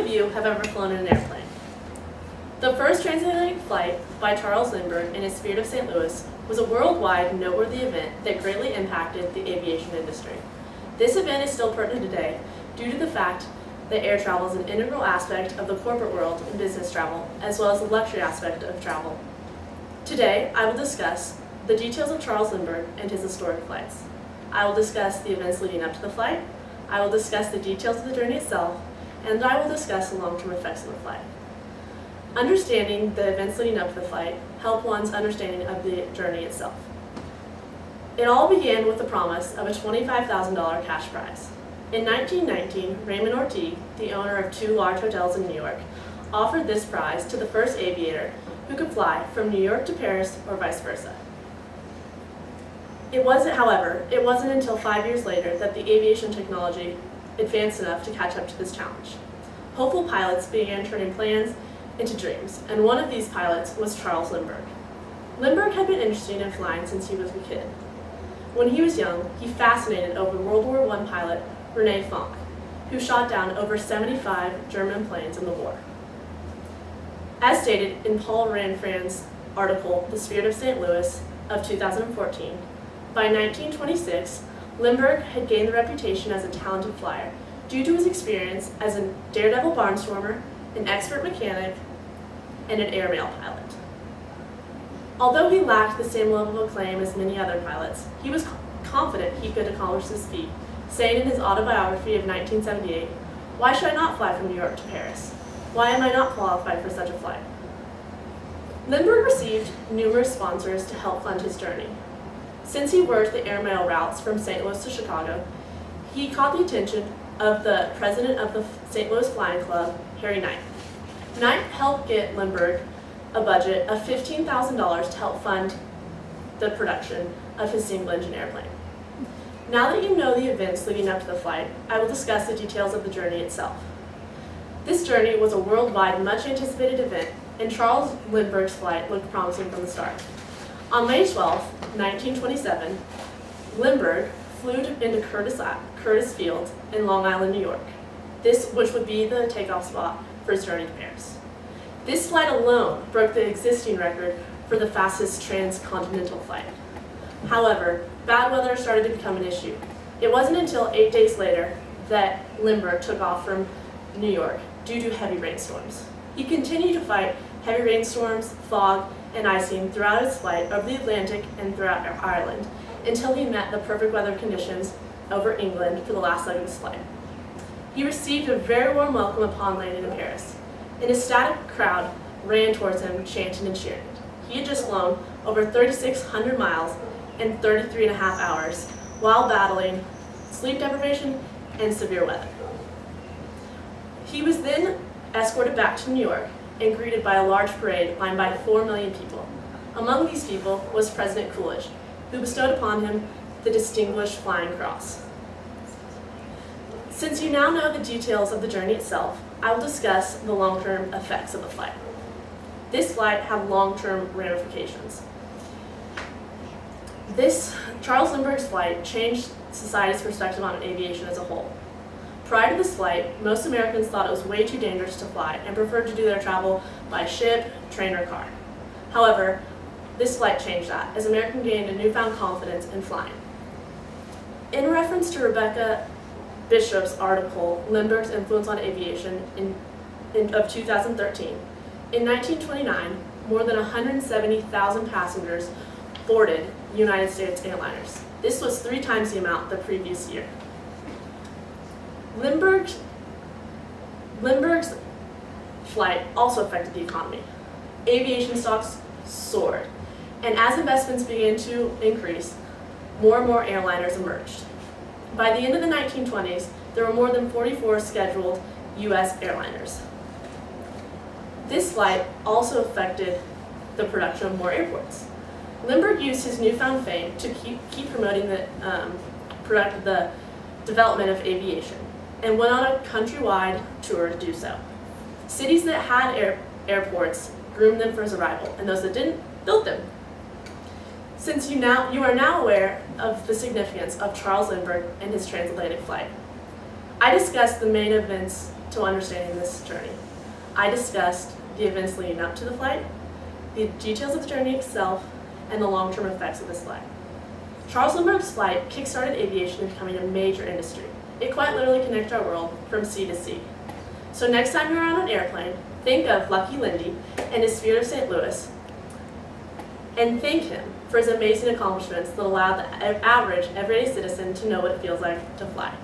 of you have ever flown in an airplane? The first transatlantic flight by Charles Lindbergh in his Spirit of St. Louis was a worldwide noteworthy event that greatly impacted the aviation industry. This event is still pertinent today due to the fact that air travel is an integral aspect of the corporate world and business travel, as well as the luxury aspect of travel. Today, I will discuss the details of Charles Lindbergh and his historic flights. I will discuss the events leading up to the flight, I will discuss the details of the journey itself, and I will discuss the long-term effects of the flight. Understanding the events leading up to the flight help one's understanding of the journey itself. It all began with the promise of a $25,000 cash prize. In 1919, Raymond Ortiz, the owner of 2 large hotels in New York, offered this prize to the first aviator who could fly from New York to Paris or vice versa. However, it wasn't until 5 years later that the aviation technology advanced enough to catch up to this challenge. Hopeful pilots began turning plans into dreams, and one of these pilots was Charles Lindbergh. Lindbergh had been interested in flying since he was a kid. When he was young, he fascinated over World War I pilot Rene Fonck, who shot down over 75 German planes in the war. As stated in Paul Ranfran's article, The Spirit of St. Louis of 2014, by 1926, Lindbergh had gained the reputation as a talented flyer due to his experience as a daredevil barnstormer, an expert mechanic, and an airmail pilot. Although he lacked the same level of acclaim as many other pilots, he was confident he could accomplish this feat, saying in his autobiography of 1978, "Why should I not fly from New York to Paris? Why am I not qualified for such a flight?" Lindbergh received numerous sponsors to help fund his journey. Since he worked the airmail routes from St. Louis to Chicago, he caught the attention of the president of the St. Louis Flying Club, Harry Knight. Knight helped get Lindbergh a budget of $15,000 to help fund the production of his single-engine airplane. Now that you know the events leading up to the flight, I will discuss the details of the journey itself. This journey was a worldwide, much-anticipated event, and Charles Lindbergh's flight looked promising from the start. On May 12, 1927, Lindbergh flew into Curtis Field in Long Island, New York, which would be the takeoff spot for his journey to Paris. This flight alone broke the existing record for the fastest transcontinental flight. However, bad weather started to become an issue. It wasn't until 8 days later that Lindbergh took off from New York due to heavy rainstorms. He continued to fight heavy rainstorms, fog, and icing throughout his flight over the Atlantic and throughout Ireland until he met the perfect weather conditions over England for the last leg of his flight. He received a very warm welcome upon landing in Paris. An ecstatic crowd ran towards him, chanting and cheering. He had just flown over 3,600 miles in 33 and a half hours while battling sleep deprivation and severe weather. He was then escorted back to New York and greeted by a large parade lined by 4 million people. Among these people was President Coolidge, who bestowed upon him the Distinguished Flying Cross. Since you now know the details of the journey itself, I will discuss the long-term effects of the flight. This flight had long-term ramifications. Charles Lindbergh's flight changed society's perspective on aviation as a whole. Prior to this flight, most Americans thought it was way too dangerous to fly and preferred to do their travel by ship, train, or car. However, this flight changed that, as Americans gained a newfound confidence in flying. In reference to Rebecca Bishop's article, Lindbergh's Influence on Aviation of 2013, in 1929, more than 170,000 passengers boarded United States airliners. This was 3 times the amount the previous year. Lindbergh's flight also affected the economy. Aviation stocks soared, and as investments began to increase, more and more airliners emerged. By the end of the 1920s, there were more than 44 scheduled U.S. airliners. This flight also affected the production of more airports. Lindbergh used his newfound fame to keep promoting the development of aviation, and went on a countrywide tour to do so. Cities that had airports groomed them for his arrival, and those that didn't built them. Since you are now aware of the significance of Charles Lindbergh and his transatlantic flight, I discussed the main events to understanding this journey. I discussed the events leading up to the flight, the details of the journey itself, and the long-term effects of this flight. Charles Lindbergh's flight kick-started aviation in becoming a major industry. It quite literally connected our world from sea to sea. So next time you're on an airplane, think of Lucky Lindy and his Spirit of St. Louis, and thank him for his amazing accomplishments that allowed the average, everyday citizen to know what it feels like to fly.